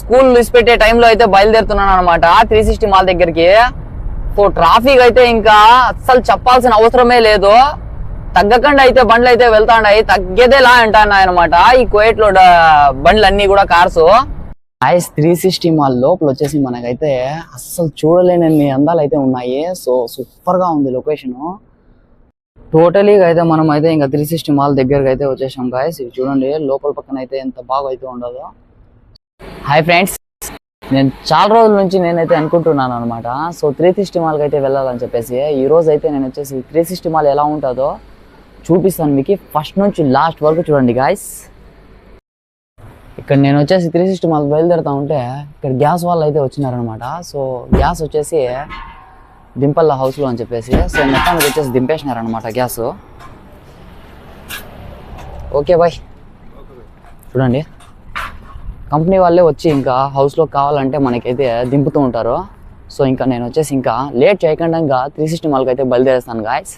School పెట్టే టైంలో అయితే బయలుదేరుతున్నాను అనమాట 360 మాల్ దగ్గరికి. సో ట్రాఫిక్ అయితే ఇంకా అస్సలు చెప్పాల్సిన అవసరమే లేదు. తగ్గకుండా అయితే బండ్లు అయితే వెళ్తాండాయి, తగ్గేదేలా అంటున్నాయి అనమాట ఈ కువైట్ లో బండ్లు అన్ని కూడా కార్స్. 360 మాల్ లోపల వచ్చేసి మనకైతే అస్సలు చూడలేనన్ని అందాలు అయితే ఉన్నాయి. సో సూపర్ గా ఉంది లొకేషన్. టోటలీ అయితే మనం అయితే ఇంకా 360 మాల్ దగ్గరకు అయితే వచ్చేసాం గాయస్. ఇది చూడండి లోపల పక్కన అయితే ఎంత బాగా అయితే ఉండదు. హాయ్ ఫ్రెండ్స్, నేను చాలా రోజుల నుంచి నేనైతే అనుకుంటున్నాను అనమాట. సో 360 మాల్కి అయితే వెళ్ళాలని చెప్పేసి ఈ రోజు అయితే నేను వచ్చేసి 360 మాల్ ఎలా ఉంటుందో చూపిస్తాను మీకు. ఫస్ట్ నుంచి లాస్ట్ వరకు చూడండి గాయస్. ఇక్కడ నేను వచ్చేసి 360 మాల్ బయలుదేరుతా ఉంటే ఇక్కడ గ్యాస్ వాళ్ళు అయితే వచ్చినారనమాట. సో గ్యాస్ వచ్చేసి దింపల్ల హౌస్లో అని చెప్పేసి సో మొత్తానికి వచ్చేసి దింపేసినారనమాట గ్యాస్. Okay bye. చూడండి కంపెనీ వాళ్ళే వచ్చి ఇంకా హౌస్లో కావాలంటే మనకైతే దింపుతూ ఉంటారు. సో ఇంకా నేను వచ్చేసి ఇంకా లేట్ చేయకుండా ఇంకా 360 మాల్కి అయితే బయలుదేరేస్తాను గాయస్.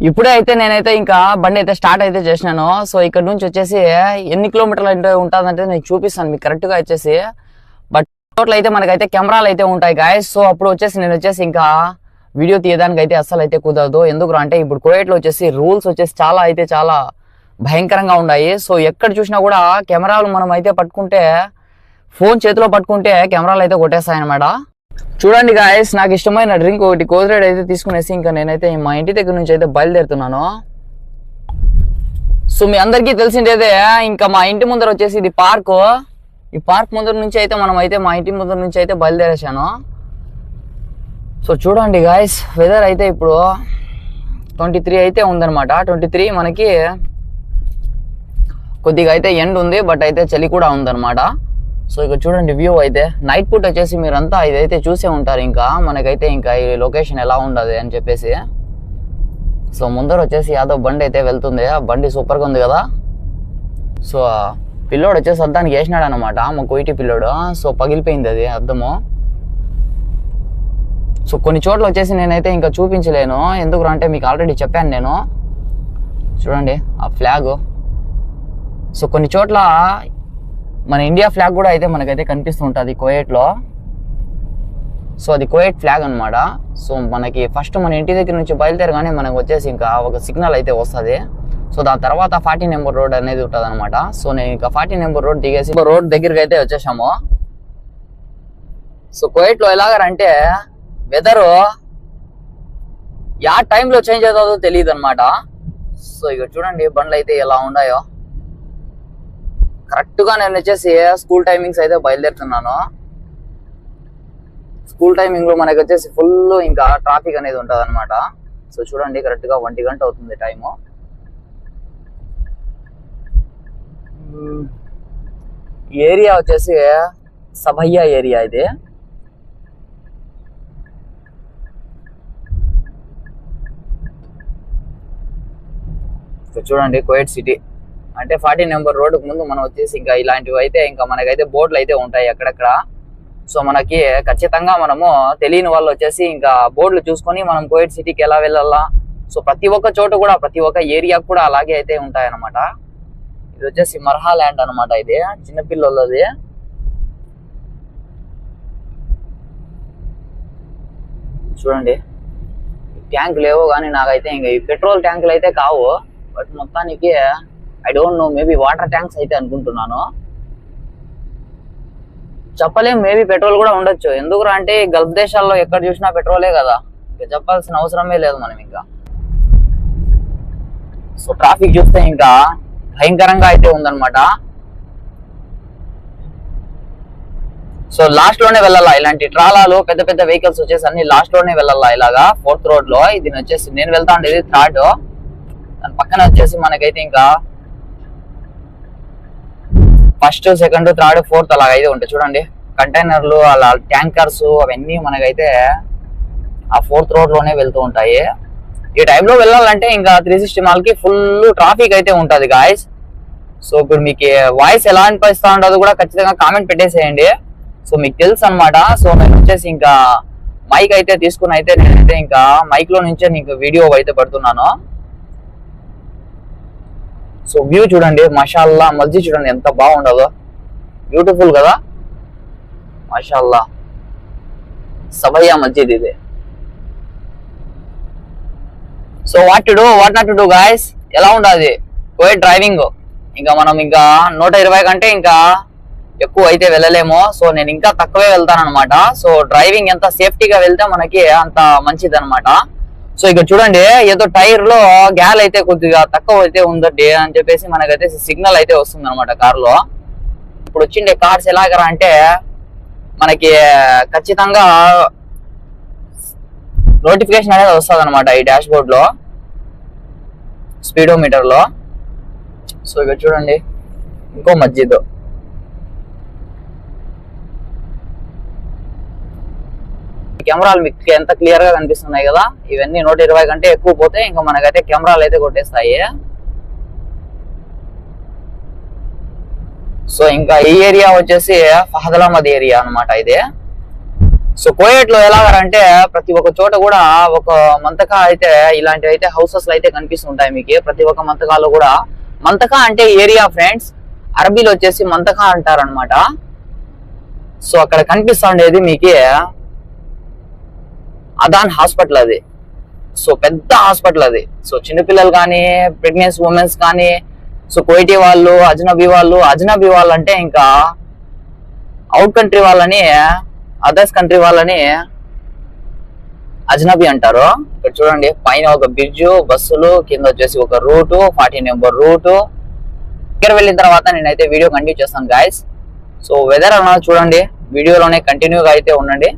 ఇప్పుడే అయితే నేనైతే ఇంకా బండి అయితే స్టార్ట్ అయితే చేసినాను. సో ఇక్కడ నుంచి వచ్చేసి ఎన్ని కిలోమీటర్లు అంటే ఉంటుందంటే నేను చూపిస్తాను మీకు కరెక్ట్గా వచ్చేసి. బట్ టోటల్ అయితే మనకైతే కెమెరాలు అయితే ఉంటాయి గాయస్. సో అప్పుడు వచ్చేసి నేను వచ్చేసి ఇంకా వీడియో తీయడానికి అయితే అస్సలు అయితే కుదరదు. ఎందుకు అంటే ఇప్పుడు కువైట్లో వచ్చేసి రూల్స్ వచ్చేసి చాలా భయంకరంగా ఉన్నాయి. సో ఎక్కడ చూసినా కూడా కెమెరాలు మనం అయితే పట్టుకుంటే, ఫోన్ చేతిలో పట్టుకుంటే కెమెరాలు అయితే కొట్టేస్తాయన్నమాట. చూడండి గాయస్, నాకు ఇష్టమైన డ్రింక్ ఒకటి కోజ్రేడ్ అయితే తీసుకునేసి ఇంకా నేనైతే మా ఇంటి దగ్గర నుంచి అయితే బయలుదేరుతున్నాను. సో మీ అందరికీ తెలిసిందేదే ఇంకా మా ఇంటి ముందర వచ్చేసి ఇది పార్క్. ఈ పార్క్ ముందర నుంచి అయితే మనం అయితే మా ఇంటి ముందర నుంచి అయితే బయలుదేరేసాను. సో చూడండి గాయస్, వెదర్ అయితే ఇప్పుడు 23 అయితే ఉందన్నమాట. 23 మనకి కొద్దిగా అయితే ఎండ్ ఉంది, బట్ అయితే చలి కూడా ఉందన్నమాట. సో ఇక్కడ చూడండి వ్యూ అయితే నైట్ పూట వచ్చేసి మీరంతా ఇదైతే చూసే ఉంటారు. ఇంకా మనకైతే ఇంకా ఈ లొకేషన్ ఎలా ఉండదు అని చెప్పేసి. సో ముందర వచ్చేసి యాదో బండి అయితే వెళ్తుంది. ఆ బండి సూపర్గా ఉంది కదా. సో పిల్లోడు వచ్చేసి అద్దానికి వేసినాడు అనమాట, మా కోయిటి పిల్లోడు. సో పగిలిపోయింది అది అద్దము. సో కొన్ని చోట్ల వచ్చేసి నేనైతే ఇంకా చూపించలేను, ఎందుకు అంటే మీకు ఆల్రెడీ చెప్పాను నేను. చూడండి ఆ ఫ్లాగ్. సో కొన్ని చోట్ల మన ఇండియా ఫ్లాగ్ కూడా అయితే మనకైతే కనిపిస్తూ ఉంటుంది కువైట్లో. సో అది కువైట్ ఫ్లాగ్ అనమాట. సో మనకి ఫస్ట్ మన ఇంటి దగ్గర నుంచి బయలుదేరగానే మనకు వచ్చేసి ఇంకా ఒక సిగ్నల్ అయితే వస్తుంది. సో దాని తర్వాత 40 నెంబర్ రోడ్ అనేది ఉంటుంది అనమాట. సో నేను ఇంకా 40 నెంబర్ రోడ్ దిగేసి రోడ్ దగ్గరికి అయితే వచ్చేసాము. సో కువైట్లో ఎలాగంటే వెదరు యా టైంలో చేంజ్ అవుతుందో తెలియదు అనమాట. సో ఇక చూడండి బండ్లు అయితే ఎలా ఉన్నాయో. కరెక్ట్గా నేను వచ్చేసి స్కూల్ టైమింగ్స్ అయితే బయలుదేరుతున్నాను. స్కూల్ టైమింగ్లో మనకి వచ్చేసి ఫుల్ ఇంకా ట్రాఫిక్ అనేది ఉంటుంది అనమాట. సో చూడండి కరెక్ట్గా 1 గంట అవుతుంది టైము. ఏరియా వచ్చేసి సభయ్య ఏరియా ఇది. సో చూడండి కువైట్ సిటీ అంటే 40 నెంబర్ రోడ్డుకు ముందు మనం వచ్చేసి ఇంకా ఇలాంటివి అయితే ఇంకా మనకైతే బోర్డులు అయితే ఉంటాయి అక్కడక్కడ. సో మనకి ఖచ్చితంగా మనము తెలియని వాళ్ళు వచ్చేసి ఇంకా బోర్డులు చూసుకొని మనం కువైట్ సిటీకి ఎలా వెళ్ళాలా. సో ప్రతి ఒక్క చోటు కూడా ప్రతి ఒక్క ఏరియా కూడా అలాగే అయితే ఉంటాయన్నమాట. ఇది వచ్చేసి మర్హా ల్యాండ్ అనమాట. ఇది చిన్నపిల్లలది. చూడండి ట్యాంక్ లేవు కానీ నాకైతే ఇంకా ఈ పెట్రోల్ ట్యాంకులు అయితే కావు. బట్ మొత్తానికి I don't know, maybe water tanks అయితే అనుకుంటున్నాను. చెప్పలేం, మేబీ పెట్రోల్ కూడా ఉండొచ్చు. ఎందుకు అంటే గల్ఫ్ దేశాల్లో ఎక్కడ చూసినా పెట్రోలే కదా, ఇంకా చెప్పాల్సిన అవసరమే లేదు మనం ఇంకా. సో ట్రాఫిక్ చూస్తే ఇంకా భయంకరంగా అయితే ఉందన్నమాట. సో లాస్ట్ లోనే వెళ్ళాలా, ఇలాంటి ట్రాలాలు పెద్ద పెద్ద వెహికల్స్ వచ్చేసి అన్ని లాస్ట్ లోనే వెళ్ళాలా. ఇలాగా 4th రోడ్ లో ఇది వచ్చేసి నేను వెళ్తా ఉండేది 3rd. దాని పక్కన వచ్చేసి మనకైతే ఇంకా 1st, 2nd, 3rd, 4th అలాగ అయితే ఉంటాయి. చూడండి కంటైనర్లు అలా ట్యాంకర్స్ అవన్నీ మనకైతే ఆ 4th రోడ్ లోనే వెళ్తూ ఉంటాయి. ఈ టైంలో వెళ్ళాలంటే ఇంకా 360 మాల్కి ఫుల్ ట్రాఫిక్ అయితే ఉంటుంది గాయస్. సో ఇప్పుడు మీకు వాయిస్ ఎలా అనిపిస్తా ఉండదు కూడా ఖచ్చితంగా కామెంట్ పెట్టేసేయండి. సో మీకు తెలుసు అనమాట. సో నేను వచ్చేసి ఇంకా మైక్ అయితే తీసుకుని అయితే నేనైతే ఇంకా మైక్ లో నుంచే నీకు వీడియో అయితే పడుతున్నాను. సో వ్యూ చూడండి, మషాల్లా మస్జిద్ చూడండి ఎంత బాగుండదో. బ్యూటిఫుల్ కదా, మాషాల్లా. సభయ్య మస్జిద్ ఇది. So what not to do guys, ఎలా ఉండాలి కువైట్ డ్రైవింగ్. ఇంకా మనం ఇంకా 120 కంటే ఇంకా ఎక్కువ అయితే వెళ్ళలేము. సో నేను ఇంకా తక్కువే వెళ్తాను అనమాట. సో డ్రైవింగ్ ఎంత సేఫ్టీగా వెళ్తే మనకి అంత మంచిది అనమాట. సో ఇక్కడ చూడండి, ఏదో టైర్ లో గ్యాల్ అయితే కొద్దిగా తక్కువ అయితే ఉందండి అని చెప్పేసి మనకైతే సిగ్నల్ అయితే వస్తుంది అనమాట కార్ లో. ఇప్పుడు వచ్చిండే కార్స్ ఎలాగరా అంటే మనకి ఖచ్చితంగా నోటిఫికేషన్ అనేది వస్తుంది అనమాట ఈ డాష్ బోర్డ్ లో, స్పీడోమీటర్ లో. సో ఇక్కడ చూడండి ఇంకో మస్జిద్. కెమెరాలు మీకు ఎంత క్లియర్ గా కనిపిస్తున్నాయి కదా, ఇవన్నీ 120 కంటే ఎక్కువ పోతే ఇంకా మనకైతే కెమెరాలు అయితే కొట్టేస్తాయి. సో ఇంకా ఈ ఏరియా వచ్చేసి ఫహదలామద్ ఏరియా అనమాట ఇది. సో కువైట్ లో ఎలాగంటే ప్రతి ఒక్క చోట కూడా ఒక మంతకా అయితే ఇలాంటివి అయితే హౌసెస్ అయితే కనిపిస్తుంటాయి మీకు. ప్రతి ఒక్క మంతకాలో కూడా, మంతకా అంటే ఏరియా ఫ్రెండ్స్, అరబీలో వచ్చేసి మంతకా అంటారు అనమాట. సో అక్కడ కనిపిస్తుండేది మీకు అదాన్ హాస్పిటల్ అది. సో పెద్ద హాస్పిటల్ అది. సో చిన్నపిల్లలు కానీ, ప్రెగ్నెన్సీ ఉమెన్స్ కానీ, సో కువైటీ వాళ్ళు, అజ్నబీ వాళ్ళు అంటే ఇంకా అవుట్ కంట్రీ వాళ్ళని, అదర్స్ కంట్రీ వాళ్ళని అజ్నబీ అంటారు. ఇక్కడ చూడండి పైన ఒక బ్రిడ్జు, బస్సులు, కింద వచ్చేసి ఒక రూటు, 40 నెంబర్ రూటు. ఇక్కడ వెళ్ళిన తర్వాత నేనైతే వీడియో కంటిన్యూ చేస్తాను గాయస్. సో వెదర్ అన్నది చూడండి, వీడియోలోనే కంటిన్యూగా అయితే ఉండండి.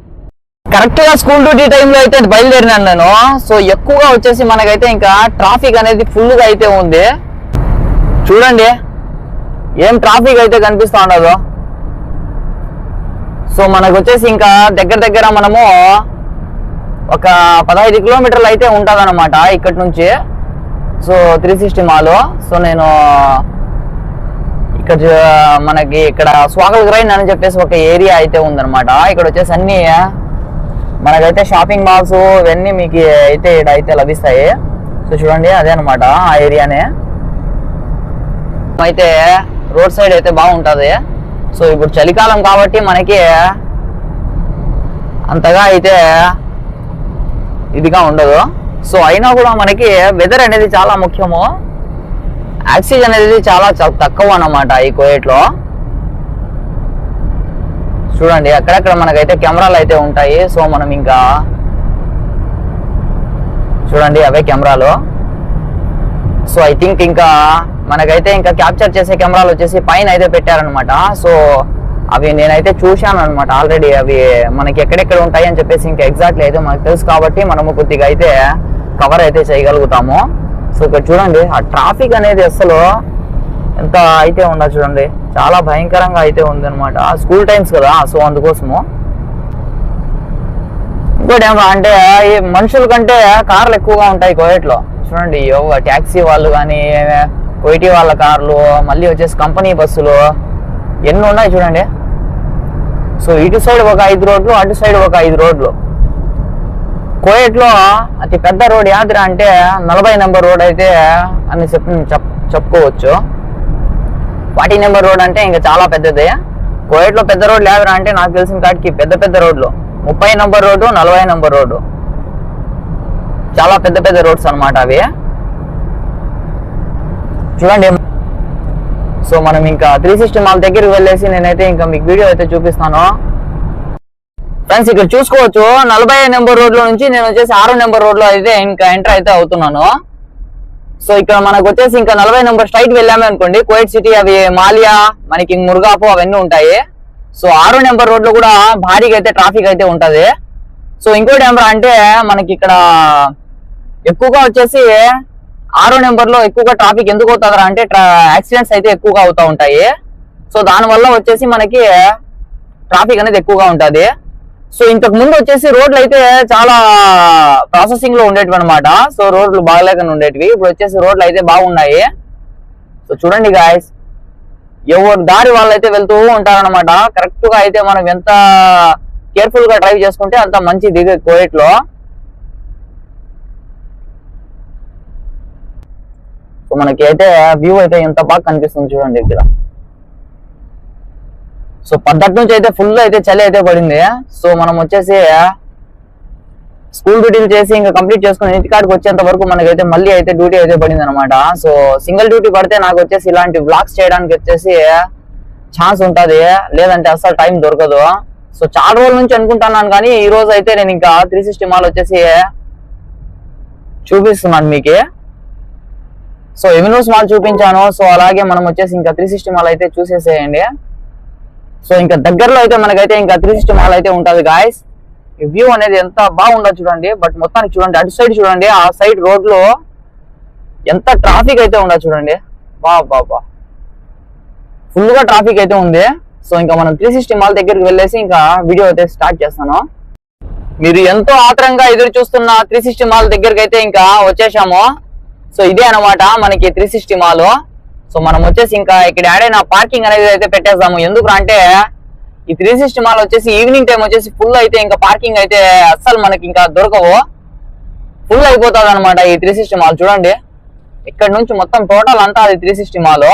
కరెక్ట్ గా స్కూల్ డ్యూటీ టైంలో అయితే బయలుదేరినాను నేను. సో ఎక్కువగా వచ్చేసి మనకైతే ఇంకా ట్రాఫిక్ అనేది ఫుల్ గా అయితే ఉంది. చూడండి ఏం ట్రాఫిక్ అయితే కనిపిస్తా ఉండదు. సో మనకు వచ్చేసి ఇంకా దగ్గర మనము ఒక 15 కిలోమీటర్లు అయితే ఉంటుంది అనమాట ఇక్కడ నుంచి. So 360 mall. సో నేను ఇక్కడ మనకి ఇక్కడ స్వాగల్ గ్రైండ్ అని చెప్పేసి ఒక ఏరియా అయితే ఉందన్నమాట. ఇక్కడ వచ్చేసి అన్ని మనకైతే షాపింగ్ మాల్స్ ఇవన్నీ మీకు అయితే ఇక్కడ అయితే లభిస్తాయి. సో చూడండి అదే అనమాట ఆ ఏరియానే. అయితే రోడ్ సైడ్ అయితే బాగుంటుంది. సో ఇప్పుడు చలికాలం కాబట్టి మనకి అంతగా అయితే ఇదిగా ఉండదు. సో అయినా కూడా మనకి వెదర్ అనేది చాలా ముఖ్యము. ఆక్సిజన్ అనేది చాలా తక్కువ అన్నమాట ఈ కువైట్ లో. చూడండి అక్కడక్కడ మనకైతే కెమెరాలు అయితే ఉంటాయి. సో మనం ఇంకా చూడండి అవే కెమెరాలు. సో ఐ థింక్ ఇంకా మనకైతే ఇంకా క్యాప్చర్ చేసే కెమెరాలు వచ్చేసి పైన అయితే పెట్టారనమాట. సో అవి నేనైతే చూశాను అనమాట ఆల్రెడీ. అవి మనకి ఎక్కడెక్కడ ఉంటాయి అని చెప్పేసి ఇంకా ఎగ్జాక్ట్లీ అయితే మనకు తెలుసు కాబట్టి మనము కొద్దిగా అయితే కవర్ అయితే చేయగలుగుతాము. సో ఇక్కడ చూడండి ఆ ట్రాఫిక్ అనేది అసలు ఎంత అయితే ఉండదు చూడండి, చాలా భయంకరంగా అయితే ఉంది అనమాట. స్కూల్ టైమ్స్ కదా, సో అందుకోసము. ఇంకోటి ఏమో అంటే ఈ మనుషుల కంటే కార్లు ఎక్కువగా ఉంటాయి కువైట్ లో. చూడండి ట్యాక్సీ వాళ్ళు కానీ, కువైటీ వాళ్ళ కార్లు, మళ్ళీ వచ్చేసి కంపెనీ బస్సులు ఎన్ని ఉన్నాయి చూడండి. సో ఇటు సైడ్ ఒక 5 రోడ్లు, అటు సైడ్ ఒక 5 రోడ్లు. కువైట్ లో అతి పెద్ద రోడ్ యాత్ర అంటే 40 నెంబర్ రోడ్ అయితే అని చెప్పుకోవచ్చు. 40 నెంబర్ రోడ్ అంటే ఇంకా చాలా పెద్దది. కువైట్ లో పెద్ద రోడ్లు యాత్ర అంటే నాకు తెలిసిన కాటికి పెద్ద రోడ్లు 30 నెంబర్ రోడ్డు, 40 నెంబర్ రోడ్డు, చాలా పెద్ద రోడ్స్ అనమాట అవి. చూడండి. సో మనం ఇంకా 360 మాల్ దగ్గరికి వెళ్ళేసి నేనైతే ఇంకా మీకు వీడియో అయితే చూపిస్తాను ఫ్రెండ్స్. ఇక్కడ చూసుకోవచ్చు 40 నెంబర్ రోడ్ లో నుంచి నేను వచ్చేసి 6 నెంబర్ రోడ్ లో అయితే ఇంకా ఎంటర్ అయితే అవుతున్నాను. సో ఇక్కడ మనకు వచ్చేసి ఇంకా 40 నెంబర్ స్ట్రైట్ వెళ్ళామే అనుకోండి కువైట్ సిటీ, అవి మాలియా, మనకి ముర్గాపు అవన్నీ ఉంటాయి. సో 6 నెంబర్ రోడ్ లో కూడా భారీగా అయితే ట్రాఫిక్ అయితే ఉంటది. సో ఇంకోటి ఏమరా అంటే మనకి ఇక్కడ ఎక్కువగా వచ్చేసి 6 నెంబర్ లో ఎక్కువగా ట్రాఫిక్ ఎందుకు అవుతుందా అంటే యాక్సిడెంట్స్ అయితే ఎక్కువగా అవుతూ ఉంటాయి. సో దానివల్ల వచ్చేసి మనకి ట్రాఫిక్ అనేది ఎక్కువగా ఉంటుంది. సో ఇంతకు ముందు వచ్చేసి రోడ్లు అయితే చాలా ప్రాసెసింగ్ లో ఉండేటివి అనమాట. సో రోడ్లు బాగలేకుండా ఉండేటివి, ఇప్పుడు వచ్చేసి రోడ్లు అయితే బాగున్నాయి. సో చూడండి గాయస్, ఎవరు దారి వాళ్ళు అయితే వెళ్తూ ఉంటారనమాట. కరెక్ట్ గా అయితే మనం ఎంత కేర్ఫుల్ గా డ్రైవ్ చేసుకుంటే అంత మంచిది కువైట్ లో. సో మనకి అయితే వ్యూ అయితే ఎంత బాగా కనిపిస్తుంది చూడండి ఇక్కడ. సో పొద్దుటి నుంచి అయితే ఫుల్ అయితే చలి అయితే పడింది. సో మనం వచ్చేసి స్కూల్ డ్యూటీలు చేసి ఇంకా కంప్లీట్ చేసుకుని ఇంటికాడికి వచ్చేంత వరకు మనకైతే మళ్ళీ అయితే డ్యూటీ అయితే పడింది అనమాట. సో సింగిల్ డ్యూటీ పడితే నాకు వచ్చేసి ఇలాంటి వ్లాగ్స్ చేయడానికి వచ్చేసి ఛాన్స్ ఉంటుంది, లేదంటే అసలు టైం దొరకదు. సో చాలా రోజుల నుంచి అనుకుంటున్నాను, కానీ ఈ రోజు అయితే నేను ఇంకా 360 మాల్ వచ్చేసి చూపిస్తున్నాను మీకు. సో ఎమినూస్ మాల్ చూపించాను. సో అలాగే మనం వచ్చేసి ఇంకా 360 మాల్ అయితే చూసేసేయండి. సో ఇంకా దగ్గరలో అయితే మనకైతే ఇంకా 360 మాల్ అయితే ఉంటుంది గాయస్. ఈ వ్యూ అనేది ఎంత బాగుండదు చూడండి. బట్ మొత్తానికి చూడండి, అటు సైడ్ చూడండి, ఆ సైడ్ రోడ్ లో ఎంత ట్రాఫిక్ అయితే ఉండదు చూడండి. బా ఫుల్ గా ట్రాఫిక్ అయితే ఉంది. సో ఇంకా మనం 360 మాల్ దగ్గరికి వెళ్ళేసి ఇంకా వీడియో అయితే స్టార్ట్ చేస్తాను. మీరు ఎంతో ఆత్రంగా ఎదురు చూస్తున్న 360 మాల్ దగ్గరికి అయితే ఇంకా వచ్చేసాము. సో ఇదే అనమాట మనకి 360 మాల్. సో మనం వచ్చేసి ఇంకా ఇక్కడ యాడైనా పార్కింగ్ అనేది అయితే పెట్టేస్తాము. ఎందుకు అంటే ఈ 360 మాల్ వచ్చేసి ఈవినింగ్ టైం వచ్చేసి ఫుల్ అయితే ఇంకా పార్కింగ్ అయితే అస్సలు మనకి ఇంకా దొరకవు, ఫుల్ అయిపోతుంది అనమాట ఈ 360 మాల్. చూడండి ఇక్కడ నుంచి మొత్తం టోటల్ అంతా అది 360 మాల్.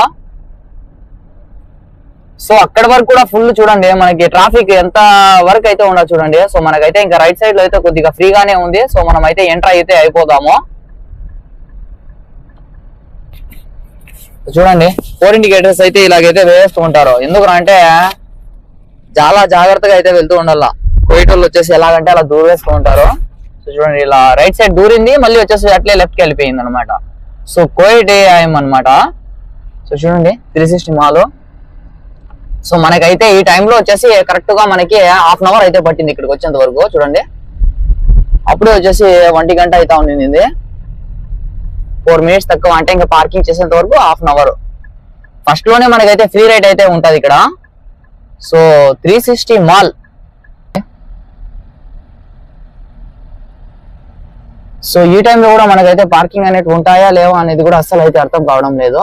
సో అక్కడ వరకు కూడా ఫుల్ చూడండి, మనకి ట్రాఫిక్ ఎంత వరకు అయితే ఉండదు చూడండి. సో మనకైతే ఇంకా రైట్ సైడ్ లో అయితే కొద్దిగా ఫ్రీగానే ఉంది. సో మనం అయితే ఎంటర్ అయితే అయిపోదాము. చూడండి 4 ఇండికేటర్స్ అయితే ఇలాగైతే వేస్తూ ఉంటారు. ఎందుకంటే చాలా జాగ్రత్తగా అయితే వెళ్తూ ఉండాల. కోయిటోళ్ళు వచ్చేసి ఎలాగంటే అలా దూరం వేస్తూ ఉంటారు. సో చూడండి ఇలా రైట్ సైడ్ దూరింది, మళ్ళీ వచ్చేసి అట్లే లెఫ్ట్ కి వెళ్ళిపోయింది అనమాట. సో కోయిట్ అనమాట. సో చూడండి 360 మాల్. సో మనకైతే ఈ టైంలో వచ్చేసి కరెక్ట్ గా మనకి హాఫ్ అన్ అవర్ అయితే పట్టింది ఇక్కడికి వచ్చేంత వరకు. చూడండి అప్పుడే వచ్చేసి 1 గంట అయితే ఉండింది. 4 మినిట్స్ తక్కువ, అంటే ఇంకా పార్కింగ్ చేసేంత వరకు హాఫ్ అన్ అవర్. ఫస్ట్ లోనే మనకైతే ఫ్రీ రైడ్ అయితే ఉంటది ఇక్కడ. So 360 mall. సో ఈ టైంలో కూడా మనకైతే పార్కింగ్ అనేది ఉంటాయా లేవా అనేది కూడా అస్సలు అయితే అర్థం కావడం లేదు.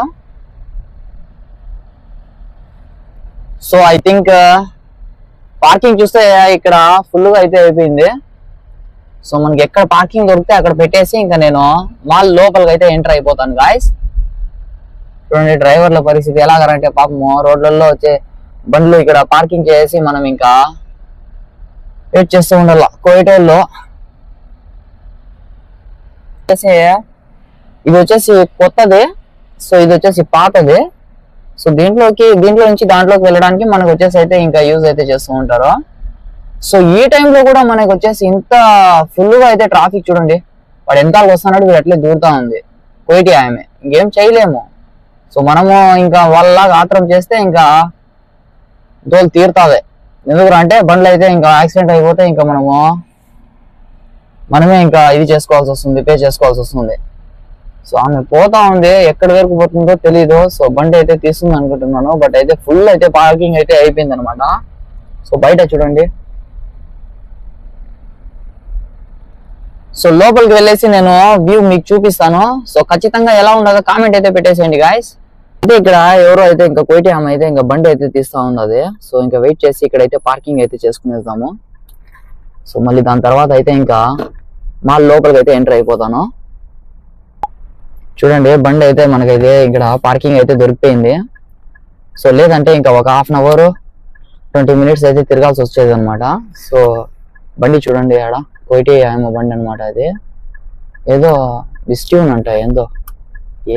సో ఐ థింక్ పార్కింగ్ చూస్తే ఇక్కడ ఫుల్ గా అయితే అయిపోయింది. సో మనకి ఎక్కడ పార్కింగ్ దొరికితే అక్కడ పెట్టేసి ఇంకా నేను మాల్ లోపలికి అయితే ఎంటర్ అయిపోతాను గాయస్. చూడండి డ్రైవర్ల పరిస్థితి ఎలాగంటే పాపము రోడ్లలో వచ్చే బండ్లు ఇక్కడ పార్కింగ్ చేసి మనం ఇంకా వెయిట్ చేస్తూ ఉండాల. కోయిటోల్లో ఇది వచ్చేసి కొత్తది, సో ఇది వచ్చేసి పాతది. సో దీంట్లో నుంచి దాంట్లోకి వెళ్ళడానికి మనకు వచ్చేసి అయితే ఇంకా యూజ్ అయితే చేస్తూ ఉంటారు. సో ఈ టైంలో కూడా మనకు వచ్చేసి ఇంత ఫుల్ గా అయితే ట్రాఫిక్ చూడండి. వాడు ఎంతాలకు వస్తున్నాడు, వీడు అట్లే దూరుతా ఉంది కోయిటి ఆమె. ఇంకేం చేయలేము. సో మనము ఇంకా వాళ్ళలాగా ఆత్రం చేస్తే ఇంకా దోలు తీరుతాది. ఎందుకంటే బండ్లు అయితే ఇంకా యాక్సిడెంట్ అయిపోతే ఇంకా మనమే ఇంకా ఇది చేసుకోవాల్సి వస్తుంది, పే చేసుకోవాల్సి వస్తుంది. సో ఆమె పోతా ఉంది, ఎక్కడి వరకు పోతుందో తెలీదు. సో బండి అయితే తీస్తుంది అనుకుంటున్నాను, బట్ అయితే ఫుల్ అయితే పార్కింగ్ అయితే అయిపోయింది అనమాట. సో బయట చూడండి. సో లోపలికి వెళ్ళేసి నేను వ్యూ మీకు చూపిస్తాను. సో ఖచ్చితంగా ఎలా ఉండదో కామెంట్ అయితే పెట్టేసేయండి గాయస్. అయితే ఇక్కడ ఎవరో అయితే ఇంకా కోయిటి ఆమె అయితే ఇంకా బండి అయితే తీస్తా ఉంది. సో ఇంకా వెయిట్ చేసి ఇక్కడైతే పార్కింగ్ అయితే చేసుకునేద్దాము. సో మళ్ళీ దాని తర్వాత అయితే ఇంకా మాల్ లోపలికి అయితే ఎంటర్ అయిపోతాను. చూడండి బండి అయితే మనకైతే ఇక్కడ పార్కింగ్ అయితే దొరికిపోయింది. సో లేదంటే ఇంకా ఒక హాఫ్ అన్ అవర్ 20 మినిట్స్ అయితే తిరగాల్సి వచ్చేది అనమాట. సో బండి చూడండి ఆడ కోయిటి ఆమె బండి అనమాట. అది ఏదో డిస్ట్యూన్ అంట,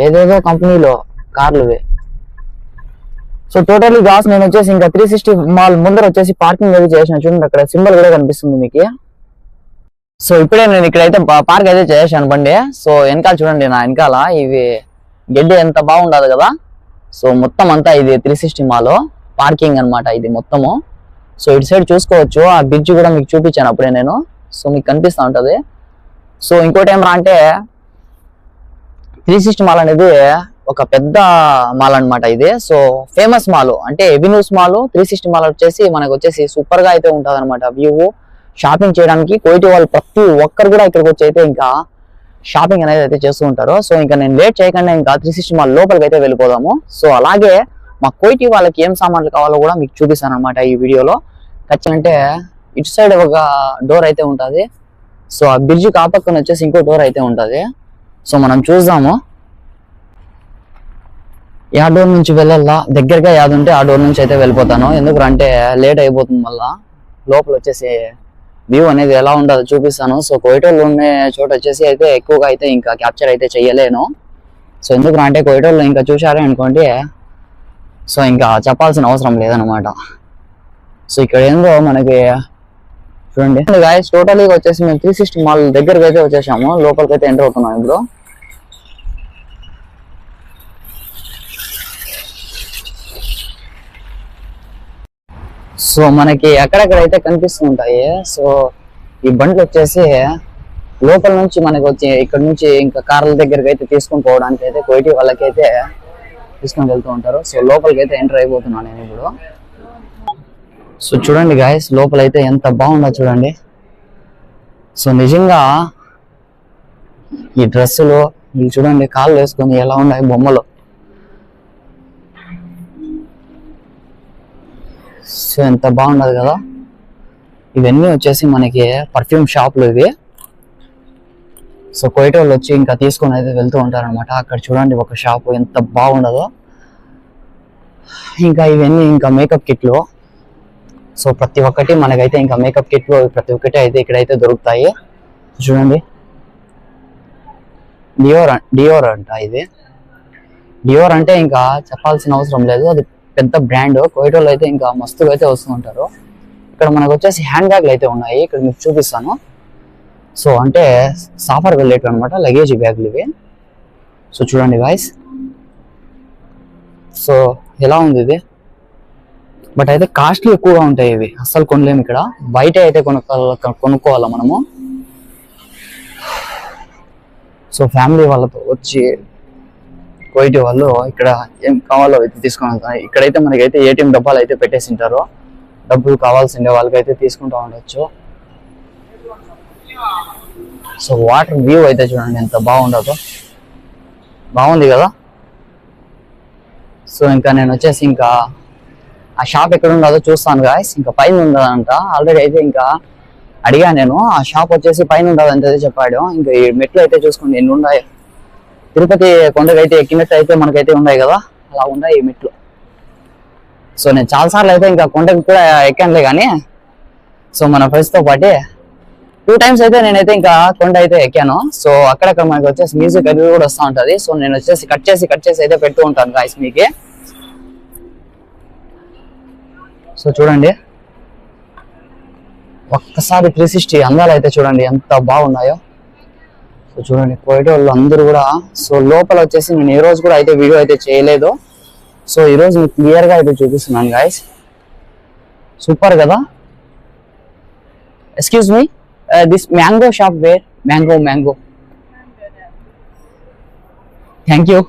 ఏదేదో కంపెనీలో కార్లువి. సో టోటల్లీ గాస్ నేను వచ్చేసి ఇంకా 360 మాల్ ముందర వచ్చేసి పార్కింగ్ అయితే చేసిన. చూడండి అక్కడ సింబల్ కూడా కనిపిస్తుంది మీకు. సో ఇప్పుడే నేను ఇక్కడైతే పార్క్ అయితే చేసాను బండి. సో వెనకాల చూడండి, నా వెనకాల ఇవి గడ్డి ఎంత బాగుండదు కదా. సో మొత్తం అంతా ఇది 360 మాల్ పార్కింగ్ అనమాట ఇది మొత్తము. సో ఇటు సైడ్ చూసుకోవచ్చు, ఆ బ్రిడ్జ్ కూడా మీకు చూపించాను అప్పుడే నేను. సో మీకు కనిపిస్తూ ఉంటది. సో ఇంకోటి ఏమరా అంటే 360 మాల్ అనేది ఒక పెద్ద మాల్ అనమాట ఇది. సో ఫేమస్ మాల్ అంటే ఎవిన్యూస్ మాల్, 360 మాల్ వచ్చేసి మనకు వచ్చేసి సూపర్ గా అయితే ఉంటది అనమాట. వ్యూ షాపింగ్ చేయడానికి కోయిటి వాళ్ళు ప్రతి ఒక్కరు కూడా ఇక్కడికి వచ్చి అయితే ఇంకా షాపింగ్ అనేది అయితే చేస్తూ ఉంటారు. సో ఇంకా నేను లేట్ చేయకుండా ఇంకా 360 మాల్ లోపలికి అయితే వెళ్ళిపోదాము. సో అలాగే మా కోయిటి వాళ్ళకి ఏం సామాన్లు కావాలో కూడా మీకు చూపిస్తాను అనమాట ఈ వీడియోలో. ఖచ్చితంగా ఇటు సైడ్ ఒక డోర్ అయితే ఉంటుంది. సో ఆ బ్రిడ్జ్ కాపక్కన వచ్చేసి ఇంకో డోర్ అయితే ఉంటుంది. సో మనం చూద్దాము. యా డోర్ నుంచి వెళ్ళాలా, దగ్గరగా యాడ్ ఉంటే ఆ డోర్ నుంచి అయితే వెళ్ళిపోతాను. ఎందుకంటే లేట్ అయిపోతుంది. మళ్ళా లోపల వచ్చేసి వ్యూ అనేది ఎలా ఉండదో చూపిస్తాను. సో కోయిటోళ్ళు ఉండే చోట వచ్చేసి అయితే ఎక్కువగా అయితే ఇంకా క్యాప్చర్ అయితే చెయ్యలేను. సో ఎందుకు అంటే కోయిటోళ్ళు ఇంకా చూసారే అనుకోండి, సో ఇంకా చెప్పాల్సిన అవసరం లేదనమాట. సో ఇక్కడ ఏందో మనకి చూడండి గాయస్, టోటల్గా వచ్చేసి మేము 360 మాల్ దగ్గరకు అయితే వచ్చేసాము. లోపలికి అయితే ఎంటర్ అవుతున్నాం ఇప్పుడు. సో మనకి ఎక్కడెక్కడైతే కనిపిస్తూ ఉంటాయి. సో ఈ బండ్లు వచ్చేసి లోపల నుంచి మనకి వచ్చి ఇక్కడ నుంచి ఇంకా కార్ల దగ్గరికి అయితే తీసుకొని పోవడానికి అయితే కోయిటి వాళ్ళకి అయితే తీసుకొని వెళ్తూ ఉంటారు. సో లోపలికి అయితే ఎంటర్ అయిపోతున్నాను నేను ఇప్పుడు. సో చూడండి గాయస్, లోపల అయితే ఎంత బాగుందో చూడండి. సో నిజంగా ఈ డ్రెస్సులు వీళ్ళు చూడండి కాళ్ళు వేసుకొని ఎలా ఉన్నాయి బొమ్మలు. సో ఎంత బాగున్నది కదా. ఇవన్నీ వచ్చేసి మనకి పర్ఫ్యూమ్ షాపులు ఇవి. సో కోయిట వాళ్ళు వచ్చి ఇంకా తీసుకొని అయితే వెళ్తూ ఉంటారనమాట. అక్కడ చూడండి ఒక షాపు ఎంత బాగుండదో. ఇంకా ఇవన్నీ ఇంకా మేకప్ కిట్లు. సో ప్రతి ఒక్కటి మనకైతే ఇంకా మేకప్ కిట్లు ప్రతి ఒక్కటి అయితే ఇక్కడైతే దొరుకుతాయి. చూడండి డియోర్ అంట ఇది. డియోర్ అంటే ఇంకా చెప్పాల్సిన అవసరం లేదు, అది పెద్ద బ్రాండ్. కోయిటోళ్ళు అయితే ఇంకా మస్తుగా అయితే వస్తూ ఉంటారు. ఇక్కడ మనకు వచ్చేసి హ్యాండ్ బ్యాగ్లు అయితే ఉన్నాయి, ఇక్కడ మీకు చూపిస్తాను. సో అంటే సాఫర్ వెళ్ళేటివి అనమాట, లగేజ్ బ్యాగ్లు ఇవి. సో చూడండి గాయస్, సో ఎలా ఉంది ఇది. బట్ అయితే కాస్ట్లీ ఎక్కువగా ఉంటాయి ఇవి, అస్సలు కొనలేము ఇక్కడ. బయట అయితే కొనుక్కోవాలా మనము. సో ఫ్యామిలీ వాళ్ళతో వచ్చి కోయిటి వాళ్ళు ఇక్కడ ఏం కావాలో అయితే తీసుకొని వెళ్తారు. ఇక్కడైతే మనకైతే ఏటీఎం డబ్బాలు అయితే పెట్టేసి ఉంటారు. డబ్బులు కావాల్సిందే వాళ్ళకైతే తీసుకుంటూ ఉండొచ్చు. సో వాటర్ వ్యూ అయితే చూడండి ఎంత బాగుండదో, బాగుంది కదా. సో ఇంకా నేను వచ్చేసి ఇంకా ఆ షాప్ ఎక్కడ ఉండదో చూస్తాను గాయస్. ఇంకా పైన ఉండదంట, ఆల్రెడీ అయితే ఇంకా అడిగా నేను. ఆ షాప్ వచ్చేసి పైన ఉండదంటే చెప్పాడు. ఇంకా ఈ మెట్లు అయితే చూసుకోండి ఎన్ని ఉన్నాయి. తిరుపతి కొండకైతే ఎక్కినట్టు అయితే మనకైతే ఉన్నాయి కదా, అలా ఉన్నాయి ఈ మెట్లు. సో నేను చాలాసార్లు అయితే ఇంకా కొండకి కూడా ఎక్కానులే కానీ, సో మన ఫ్రెండ్స్తో పాటు 2 times అయితే నేనైతే ఇంకా కొండ అయితే ఎక్కాను. సో అక్కడక్కడ మనకి వచ్చేసి మ్యూజిక్ అది కూడా వస్తూ ఉంటుంది. సో నేను వచ్చేసి కట్ చేసి అయితే పెడుతూ ఉంటాను గాయస్ మీకు. సో చూడండి ఒక్కసారి 360 అందాలు అయితే చూడండి ఎంత బాగున్నాయో. సో చూడండి కోయిట వాళ్ళు అందరూ కూడా. సో లోపల వచ్చేసి నేను ఈ రోజు కూడా అయితే వీడియో అయితే చేయలేదు. సో ఈరోజు మీకు క్లియర్ గా అయితే చూపిస్తున్నాను గాయస్. సూపర్ కదా. Excuse me, this mango shop where? Mango thank you.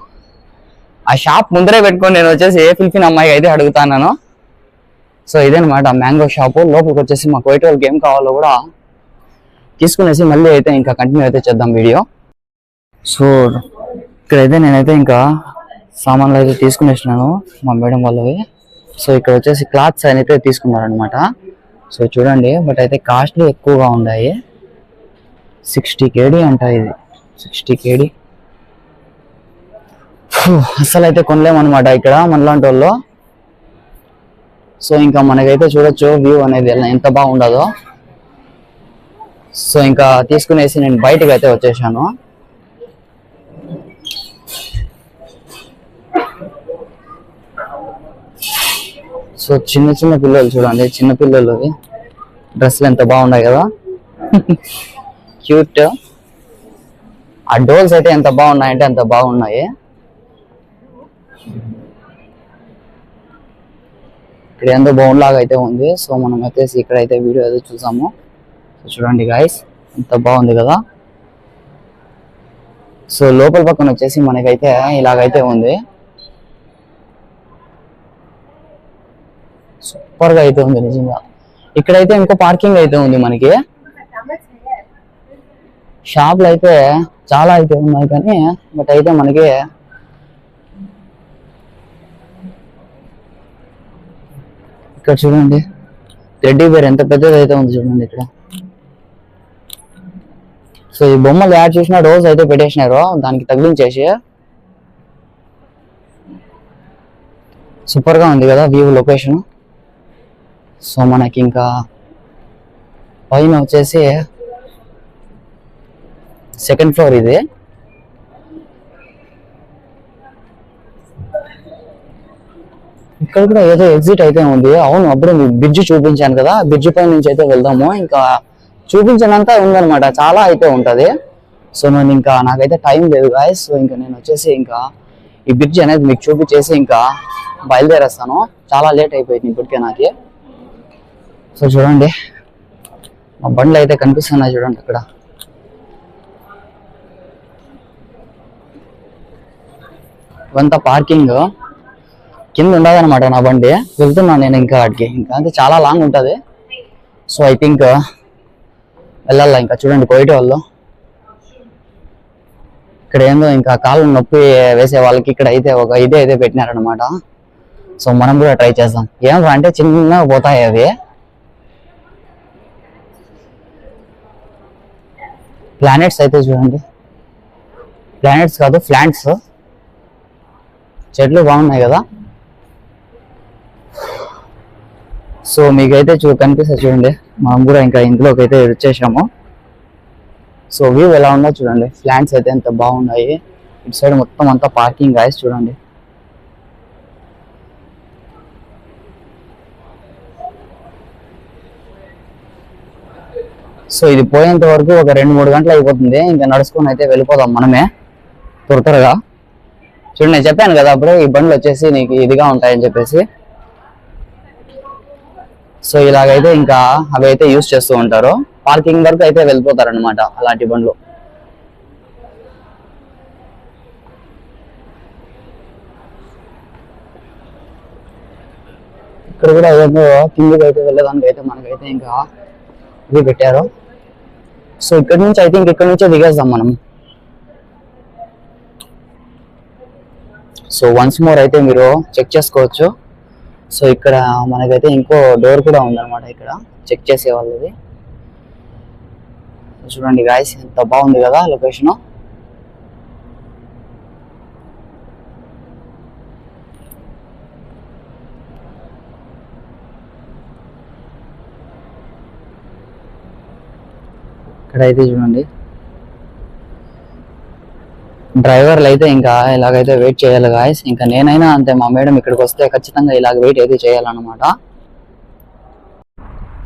ఆ షాప్ ముందరే పెట్టుకొని నేను వచ్చేసి ఏ ఫిలిపిన్ అమ్మాయి అయితే అడుగుతాను. సో ఇదేనమాట మ్యాంగో షాపు. లోపలికి వచ్చేసి మా కోయిట వాళ్ళకి ఏం కావాలో కూడా తీసుకునేసి మళ్ళీ అయితే ఇంకా కంటిన్యూ అయితే చేద్దాం వీడియో. సో ఇక్కడైతే నేనైతే ఇంకా సామాన్లు అయితే తీసుకునేసినాను మా మేడం వాళ్ళవి. సో ఇక్కడ వచ్చేసి క్లాత్స్ అయితే తీసుకున్నారనమాట. సో చూడండి, బట్ అయితే కాస్ట్లీ ఎక్కువగా ఉన్నాయి. 60 KD అంట ఇది, 60 KD. అస్సలు అయితే కొనలేమన్నమాట ఇక్కడ మనలాంటి వాళ్ళు. సో ఇంకా మనకైతే చూడొచ్చు వ్యూ అనేది ఎంత బాగుండదో. సో ఇంకా తీసుకునేసి నేను బయటకు అయితే వచ్చేసాను. సో చిన్న పిల్లలు చూడండి, చిన్న పిల్లలు డ్రెస్సులు ఎంత బాగున్నాయి కదా. క్యూట్. ఆ డోల్స్ అయితే ఎంత బాగున్నాయంటే అంత బాగున్నాయి. ఇక్కడ ఎంతో బౌండ్ లాగా అయితే ఉంది. సో మనం వచ్చేసి ఇక్కడైతే వీడియో అయితే చూసాము. సో చూడండి గాయస్ ఎంత బాగుంది కదా. సో లోపల పక్కన వచ్చేసి మనకైతే ఇలాగైతే ఉంది. సూపర్ గా అయితే ఉంది నిజంగా. ఇక్కడైతే ఇంకో పార్కింగ్ అయితే ఉంది మనకి. షాపులు అయితే చాలా అయితే ఉన్నాయి కానీ బట్ అయితే మనకి ఇక్కడ చూడండి టెడ్డీ బేర్ ఎంత పెద్దది అయితే ఉంది చూడండి ఇక్కడ. సో ఈ బొమ్మలు యాడ్ చేసిన డోర్స్ అయితే పెట్టేసినారు దానికి తగిలించేసి. సూపర్గా ఉంది కదా వ్యూ లొకేషన్. సో మనకి ఇంకా పైన వచ్చేసి సెకండ్ ఫ్లోర్ ఇది. ఇక్కడ కూడా ఏదో ఎగ్జిట్ అయితే ఉంది. అవును, అప్పుడు మీకు బ్రిడ్జ్ చూపించాను కదా, బ్రిడ్జ్ పై నుంచి అయితే వెళ్దాము. ఇంకా చూపించినంత ఉందన్నమాట, చాలా అయితే ఉంటది. సో నేను ఇంకా నాకైతే టైం లేదు గాయస్. సో ఇంకా నేను వచ్చేసి ఇంకా ఈ బ్రిడ్జ్ అనేది మీకు చూపించేసి ఇంకా బయలుదేరేస్తాను. చాలా లేట్ అయిపోయింది ఇప్పటికే నాకు. సో చూడండి మా బండ్లు అయితే కనిపిస్తున్నాయి చూడండి అక్కడ. ఇవంతా పార్కింగ్ కింద ఉండదన్నమాట నా బండి. వెళ్తున్నాను నేను ఇంకా అడిగి, ఇంకా అంటే చాలా లాంగ్ ఉంటుంది. సో ఐ థింక్ వెళ్ళాలా ఇంకా. చూడండి కోయిట వాళ్ళు ఇక్కడ ఏందో ఇంకా కాళ్ళు నొప్పి వేసే వాళ్ళకి ఇక్కడ అయితే ఒక ఇదే అయితే పెట్టినారనమాట. సో మనం కూడా ట్రై చేద్దాం. ఏమో అంటే చిన్నగా పోతాయి అవి. ప్లానెట్స్ అయితే చూడండి, ప్లానెట్స్ కాదు ప్లాంట్స్. చెట్లు బాగున్నాయి కదా. సో మీకైతే కనిపిస్తుంది చూడండి. మనం కూడా ఇంకా ఇంట్లోకి అయితే వచ్చేసాము. సో వ్యూ ఎలా ఉందో చూడండి. ప్లాంట్స్ అయితే ఎంత బాగున్నాయి. ఇటు సైడ్ మొత్తం అంతా పార్కింగ్ గాయస్ చూడండి. సో ఇది పోయేంత వరకు ఒక 2-3 గంటలు అయిపోతుంది. ఇంకా నడుచుకొని అయితే వెళ్ళిపోదాం మనమే త్వరగా. చూడండి నేను చెప్పాను కదా అప్పుడే ఈ బండ్లు వచ్చేసి నీకు ఇదిగా ఉంటాయని చెప్పేసి. సో ఇలాగైతే ఇంకా అవి అయితే యూజ్ చేస్తూ ఉంటారు. పార్కింగ్ వరకు అయితే వెళ్ళిపోతారు అనమాట అలాంటి బండ్లు. ఇక్కడ కూడా ఏదో కిందికి అయితే వెళ్ళడానికి అయితే మనకైతే ఇంకా ఇది పెట్టారు. సో ఇక్కడ నుంచి ఐ థింక్ ఇక్కడ నుంచే దిగేస్తాం మనం. సో వన్స్ మోర్ అయితే మీరు చెక్ చేసుకోవచ్చు. సో ఇక్కడ మనకైతే ఇంకో డోర్ కూడా ఉందన్నమాట ఇక్కడ చెక్ చేసే వాళ్ళది. చూడండి గాయస్ ఎంత బాగుంది కదా లొకేషన్. ఇక్కడ అయితే చూడండి డ్రైవర్లు అయితే ఇంకా ఇలాగైతే వెయిట్ చేయాలి గాయస్. ఇంకా నేనైనా అంతే, మా మేడం ఇక్కడికి వస్తే ఖచ్చితంగా ఇలాగ వెయిట్ అయితే చేయాలన్నమాట.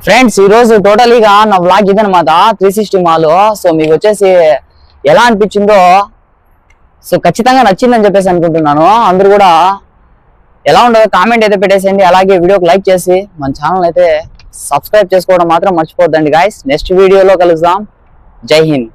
ఫ్రెండ్స్ ఈ రోజు టోటలీగా నా వ్లాగ్ ఇదనమాట 360 మాల్. సో మీకు వచ్చేసి ఎలా అనిపించిందో, సో ఖచ్చితంగా నచ్చిందని చెప్పేసి అనుకుంటున్నాను. అందరూ కూడా ఎలా ఉండదో కామెంట్ అయితే పెట్టేసేయండి. అలాగే వీడియోకి లైక్ చేసి మన ఛానల్ అయితే సబ్స్క్రైబ్ చేసుకోవడం మాత్రం మర్చిపోద్దండి గాయస్. నెక్స్ట్ వీడియోలో కలుద్దాం. జై హింద్.